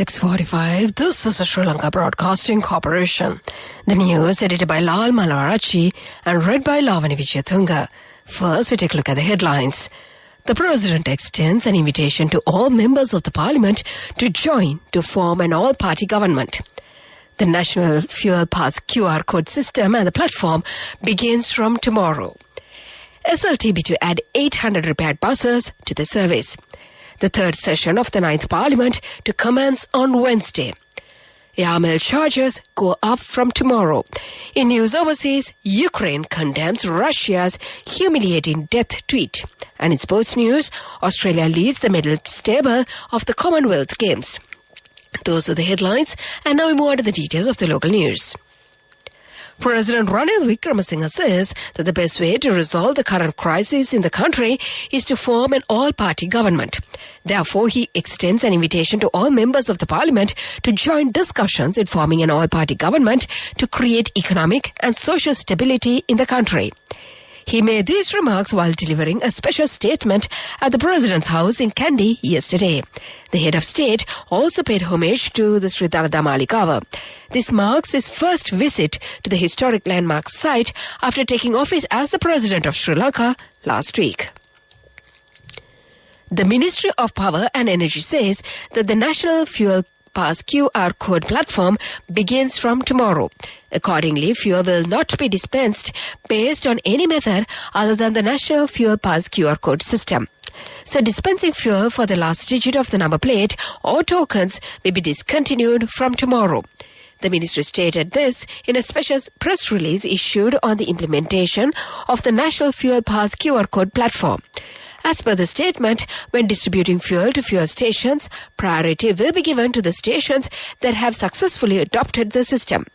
6:45. This is the Sri Lanka Broadcasting Corporation. The news edited by Lal Malarachi and read by Lavani Vijayatunga. First, we take a look at the headlines. The President extends an invitation to all members of the Parliament to join to form an all-party government. The National Fuel Pass QR code system and the platform begins from tomorrow. SLTB to add 800 repaired buses to the service. The third session of the 9th Parliament to commence on Wednesday. Air charges go up from tomorrow. In news overseas, Ukraine condemns Russia's humiliating death tweet. And in sports news, Australia leads the medal table of the Commonwealth Games. Those are the headlines, and now we move on to the details of the local news. President Ranil Wickremesinghe says that the best way to resolve the current crisis in the country is to form an all-party government. Therefore, he extends an invitation to all members of the parliament to join discussions in forming an all-party government to create economic and social stability in the country. He made these remarks while delivering a special statement at the President's house in Kandy yesterday. The head of state also paid homage to the Sri Dhanada Malikawa. This marks his first visit to the historic landmark site after taking office as the President of Sri Lanka last week. The Ministry of Power and Energy says that the National Fuel Pass QR code platform begins from tomorrow. Accordingly, fuel will not be dispensed based on any method other than the National Fuel Pass QR code system. So dispensing fuel for the last digit of the number plate or tokens may be discontinued from tomorrow. The ministry stated this in a special press release issued on the implementation of the National Fuel Pass QR code platform. As per the statement, when distributing fuel to fuel stations, priority will be given to the stations that have successfully adopted the system.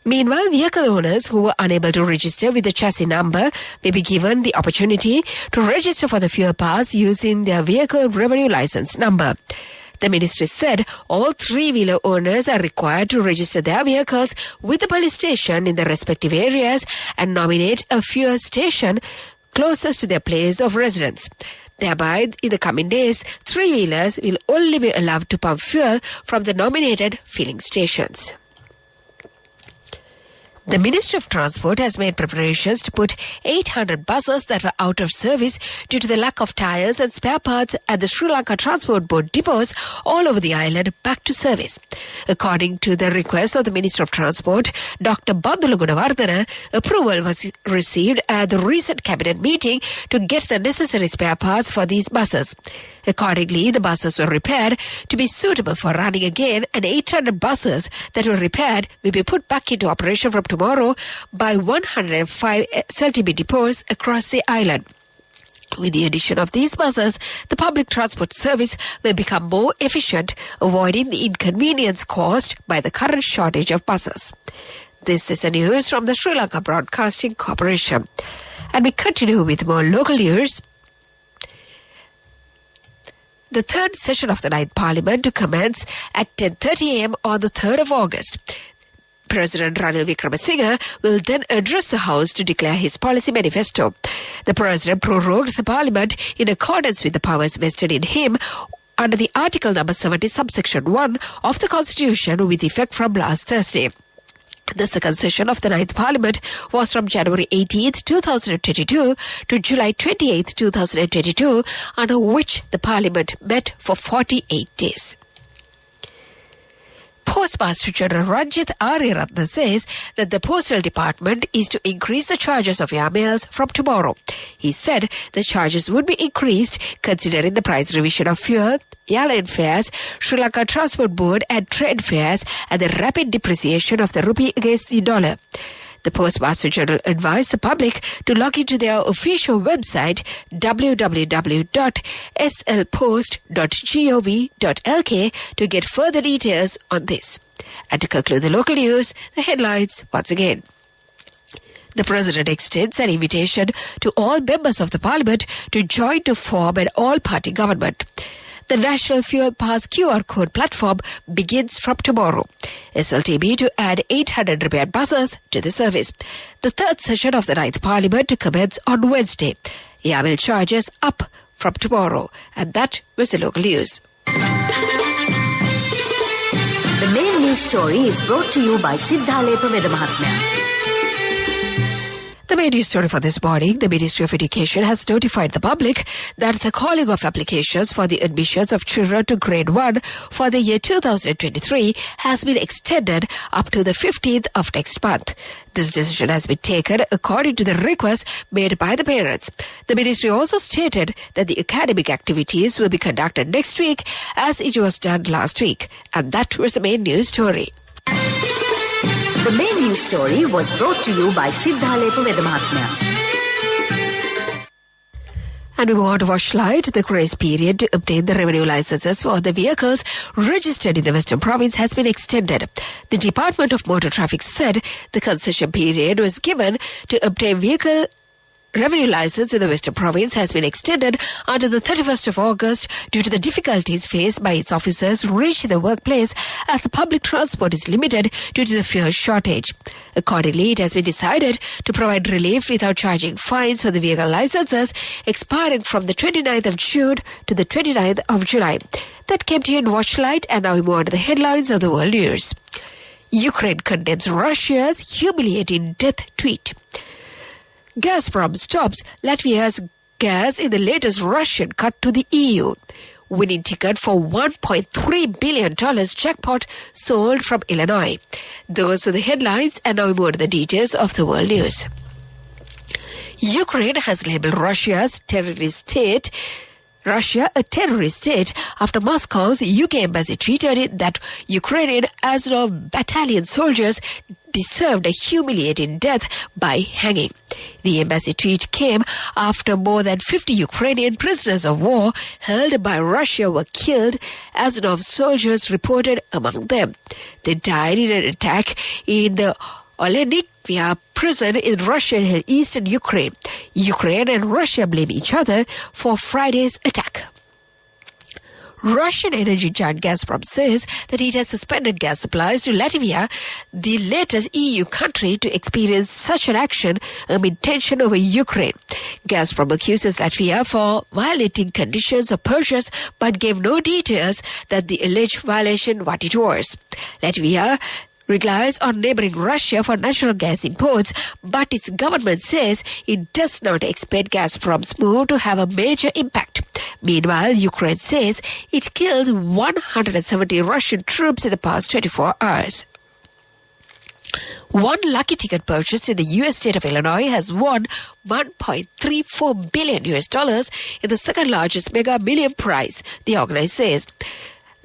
Meanwhile, vehicle owners who were unable to register with the chassis number may be given the opportunity to register for the fuel pass using their vehicle revenue license number. The ministry said all three-wheeler owners are required to register their vehicles with the police station in their respective areas and nominate a fuel station closest to their place of residence. Thereby, in the coming days, three-wheelers will only be allowed to pump fuel from the nominated filling stations. The Ministry of Transport has made preparations to put 800 buses that were out of service due to the lack of tyres and spare parts at the Sri Lanka Transport Board depots all over the island back to service. According to the request of the Minister of Transport, Dr. Bandula Gunawardena, approval was received at the recent cabinet meeting to get the necessary spare parts for these buses. Accordingly, the buses were repaired to be suitable for running again, and 800 buses that were repaired will be put back into operation from tomorrow by 105 SLTB depots across the island. With the addition of these buses, the public transport service will become more efficient, avoiding the inconvenience caused by the current shortage of buses. This is the news from the Sri Lanka Broadcasting Corporation. And we continue with more local news. The third session of the 9th Parliament to commence at 10:30 a.m. on the 3rd of August. President Ranil Wickremesinghe will then address the House to declare his policy manifesto. The President prorogued the Parliament in accordance with the powers vested in him under the Article number 70, subsection 1 of the Constitution with effect from last Thursday. The second session of the 9th Parliament was from January 18th, 2022 to July 28th, 2022, under which the Parliament met for 48 days. Postmaster General Ranjith Aryaratne says that the Postal Department is to increase the charges of airmails from tomorrow. He said the charges would be increased considering the price revision of fuel, airline fares, Sri Lanka Transport Board and trade fares, and the rapid depreciation of the rupee against the dollar. The Postmaster General advised the public to log into their official website www.slpost.gov.lk to get further details on this. And to conclude the local news, the headlines once again. The President extends an invitation to all members of the Parliament to join to form an all-party government. The National Fuel Pass QR code platform begins from tomorrow. SLTB to add 800 repaired buses to the service. The third session of the 9th Parliament to commence on Wednesday. Airmail charges up from tomorrow. And that was the local news. The main news story is brought to you by Siddhalepa Vedamahatmya. The main news story for this morning, the Ministry of Education has notified the public that the calling of applications for the admissions of children to grade 1 for the year 2023 has been extended up to the 15th of next month. This decision has been taken according to the request made by the parents. The ministry also stated that the academic activities will be conducted next week as it was done last week. And that was the main news story. The main news story was brought to you by Siddhalepa Vedamahatmya. And we move on to Washlight. The grace period to obtain the revenue licenses for the vehicles registered in the Western Province has been extended. The Department of Motor Traffic said the concession period was given to obtain vehicle revenue license in the Western Province has been extended until the 31st of August due to the difficulties faced by its officers reaching the workplace as the public transport is limited due to the fuel shortage. Accordingly, it has been decided to provide relief without charging fines for the vehicle licenses expiring from the 29th of June to the 29th of July. That came to you in Watchlight, and now we move on to the headlines of the world news. Ukraine condemns Russia's humiliating death tweet. Gazprom stops Latvia's gas in the latest Russian cut to the EU. Winning ticket for $1.3 billion jackpot sold from Illinois. Those are the headlines, and now we move to the details of the world news. Ukraine has labeled Russia a terrorist state after Moscow's UK embassy tweeted that Ukrainian Azov battalion soldiers deserved a humiliating death by hanging. The embassy tweet came after more than 50 Ukrainian prisoners of war held by Russia were killed, Azov soldiers reported among them. They died in an attack in the Olenikivka prison in Russian eastern Ukraine. Ukraine and Russia blame each other for Friday's attack. Russian energy giant Gazprom says that it has suspended gas supplies to Latvia, the latest EU country to experience such an action amid tension over Ukraine. Gazprom accuses Latvia for violating conditions of purchase but gave no details that the alleged violation what it was. Latvia relies on neighboring Russia for natural gas imports, but its government says it does not expect Gazprom's move to have a major impact. Meanwhile, Ukraine says it killed 170 Russian troops in the past 24 hours. One lucky ticket purchased in the U.S. state of Illinois has won $1.34 billion in the second largest Mega Million prize, the organizer says.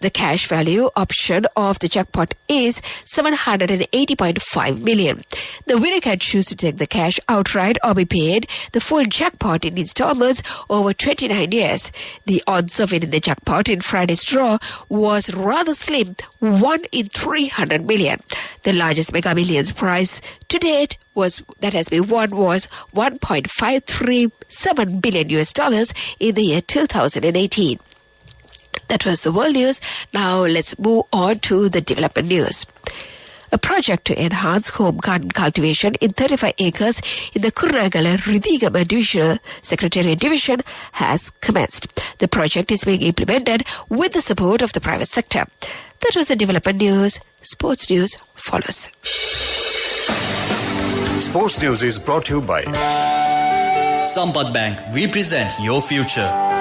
The cash value option of the jackpot is $780.5 million. The winner can choose to take the cash outright or be paid the full jackpot in installments over 29 years. The odds of winning the jackpot in Friday's draw was rather slim, 1 in 300 million. The largest Mega Millions prize to date that has been won was $1.537 billion in the year 2018. That was the world news. Now let's move on to the development news. A project to enhance home garden cultivation in 35 acres in the Kurunegala Ridhigama Divisional Secretariat Division has commenced. The project is being implemented with the support of the private sector. That was the development news. Sports news follows. Sports news is brought to you by Sampath Bank. We present your future.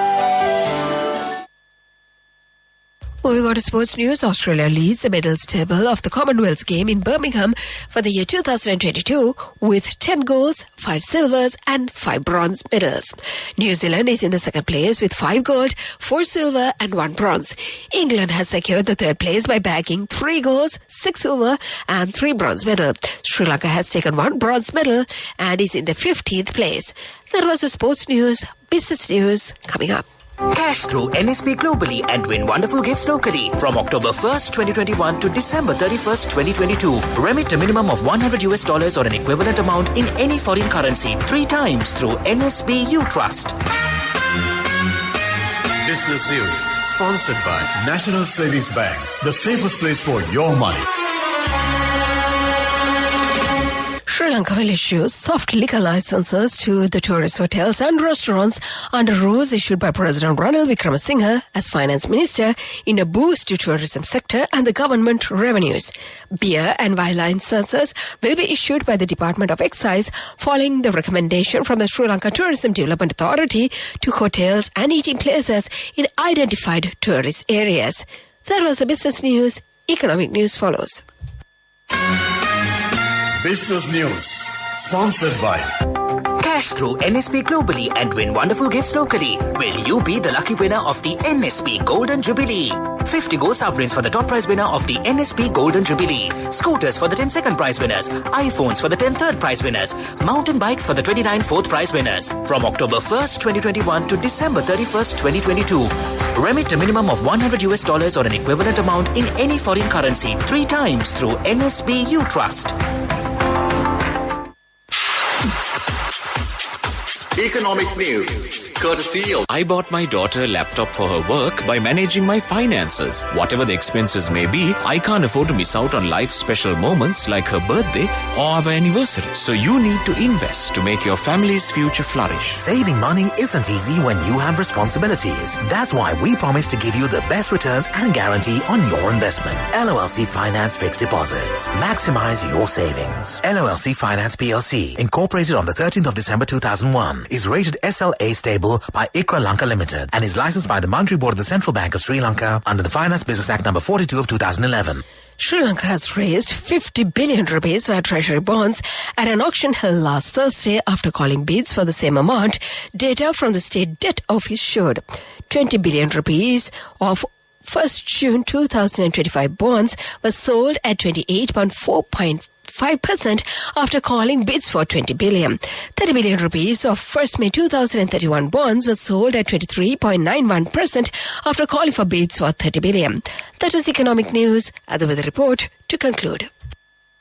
Moving on to sports news, Australia leads the medals table of the Commonwealth game in Birmingham for the year 2022 with 10 goals, 5 silvers and 5 bronze medals. New Zealand is in the second place with 5 gold, 4 silver and 1 bronze. England has secured the third place by bagging 3 golds, 6 silver and 3 bronze medals. Sri Lanka has taken 1 bronze medal and is in the 15th place. That was the sports news. Business news coming up. Cash through NSP globally and win wonderful gifts locally. From October 1st, 2021 to December 31st, 2022. Remit a minimum of $100 or an equivalent amount in any foreign currency 3 times through NSB U Trust. Business News, sponsored by National Savings Bank, the safest place for your money. Sri Lanka will issue soft liquor licenses to the tourist hotels and restaurants under rules issued by President Ranil Wickremesinghe as Finance Minister in a boost to tourism sector and the government revenues. Beer and wine licenses will be issued by the Department of Excise following the recommendation from the Sri Lanka Tourism Development Authority to hotels and eating places in identified tourist areas. That was the business news. Economic news follows. Business News, sponsored by Cash through NSP globally and win wonderful gifts locally. Will you be the lucky winner of the NSP Golden Jubilee? 50 gold sovereigns for the top prize winner of the NSP Golden Jubilee. Scooters for the 10 second prize winners. iPhones for the 10 third prize winners. Mountain bikes for the 29 fourth prize winners. From October 1st, 2021 to December 31st, 2022. Remit a minimum of $100 or an equivalent amount in any foreign currency 3 times through NSB U Trust. Economic News, courtesy of I bought my daughter a laptop for her work by managing my finances. Whatever the expenses may be, I can't afford to miss out on life's special moments like her birthday or our anniversary. So you need to invest to make your family's future flourish. Saving money isn't easy when you have responsibilities. That's why we promise to give you the best returns and guarantee on your investment. LOLC Finance Fixed Deposits. Maximize your savings. LOLC Finance PLC, incorporated on the 13th of December 2001, is rated SLA stable by ICRA Lanka Limited and is licensed by the Monetary Board of the Central Bank of Sri Lanka under the Finance Business Act number 42 of 2011. Sri Lanka has raised 50 billion rupees via treasury bonds at an auction held last Thursday after calling bids for the same amount. Data from the State Debt Office showed 20 billion rupees of 1st June 2025 bonds were sold at 28.5% after calling bids for 20 billion. 30 billion rupees of 1st May 2031 bonds were sold at 23.91% after calling for bids for 30 billion. That is economic news. At the weather report to conclude.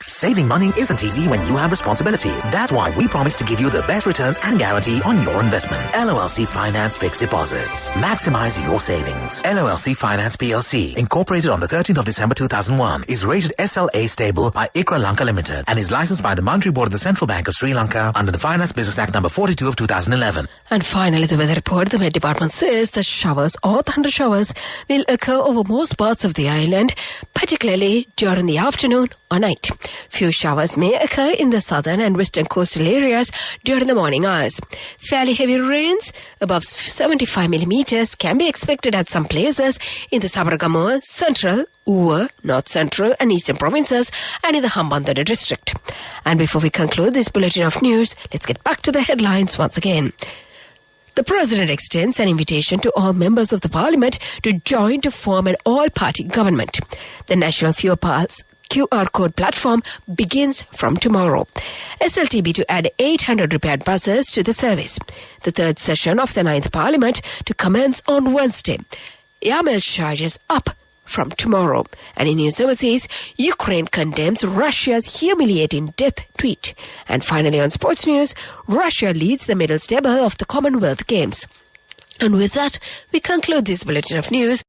Saving money isn't easy when you have responsibilities. That's why we promise to give you the best returns and guarantee on your investment. LOLC Finance Fixed Deposits. Maximize your savings. LOLC Finance PLC, incorporated on the 13th of December 2001, is rated SLA stable by ICRA Lanka Limited and is licensed by the Monetary Board of the Central Bank of Sri Lanka under the Finance Business Act number 42 of 2011. And finally, the weather report. The Met Department says that showers or thunder showers will occur over most parts of the island, particularly during the afternoon or night. Few showers may occur in the southern and western coastal areas during the morning hours. Fairly heavy rains, above 75 millimeters, can be expected at some places in the Sabaragamuwa, Central, Uva, North Central and Eastern provinces and in the Hambantota district. And before we conclude this bulletin of news, let's get back to the headlines once again. The President extends an invitation to all members of the Parliament to join to form an all-party government. The National Fuel Pass QR code platform begins from tomorrow. SLTB to add 800 repaired buses to the service. The third session of the 9th Parliament to commence on Wednesday. Airmail charges up from tomorrow. And in news overseas, Ukraine condemns Russia's humiliating death tweet. And finally on sports news, Russia leads the medal table of the Commonwealth Games. And with that, we conclude this bulletin of news.